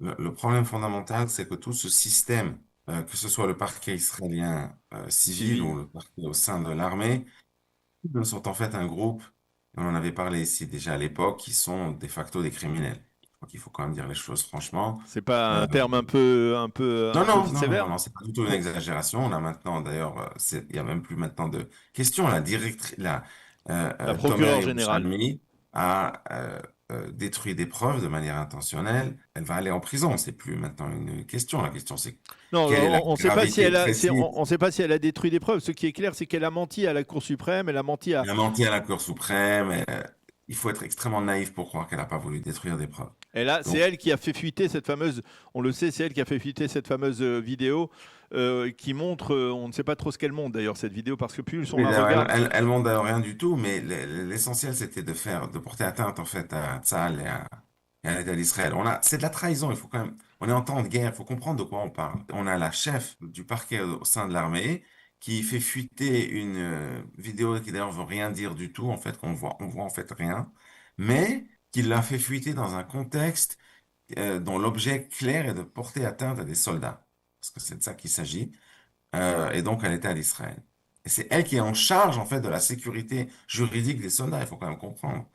le problème fondamental, c'est que tout ce système, que ce soit le parquet israélien civil ou civil. le parquet au sein de l'armée, sont en fait un groupe, on en avait parlé ici déjà à l'époque, qui sont de facto des criminels. Donc il faut quand même dire les choses franchement. C'est pas Euh, un terme non, un peu non, non, non, non, sévère? non, c'est pas du tout une exagération. On a maintenant, d'ailleurs, il y a même plus maintenant de questions. La directrice, La Tomer procureure générale. Yerushalmi a détruit des preuves de manière intentionnelle. Elle va aller en prison. C'est plus maintenant une question. La question, c'est Non, quelle est la on ne sait pas si gravité elle a, précise. on sait pas si elle a détruit des preuves. Ce qui est clair, c'est qu'elle a menti à la Cour suprême, elle a menti à. Elle a menti à la Cour suprême. Il faut être extrêmement naïf pour croire qu'elle n'a pas voulu détruire des preuves. C'est Donc, elle qui a fait fuiter cette fameuse, on le sait, c'est elle qui a fait fuiter cette fameuse vidéo qui montre, on ne sait pas trop ce qu'elle montre d'ailleurs cette vidéo parce que plus on oui, la d'ailleurs, regarde, elle montre d'ailleurs rien du tout, mais l'essentiel, c'était de porter atteinte, en fait, à Tzahal et à l'État d'Israël. C'est de la trahison, il faut quand même, on est en temps de guerre, il faut comprendre de quoi on parle. On a la chef du parquet au sein de l'armée qui fait fuiter une vidéo qui d'ailleurs veut rien dire du tout, en fait, on voit en fait rien, mais qui l'a fait fuiter dans un contexte dont l'objet clair est de porter atteinte à des soldats. Parce que c'est de ça qu'il s'agit et donc à l'État d'Israël. Et c'est elle qui est en charge, en fait, de la sécurité juridique des soldats, il faut quand même comprendre.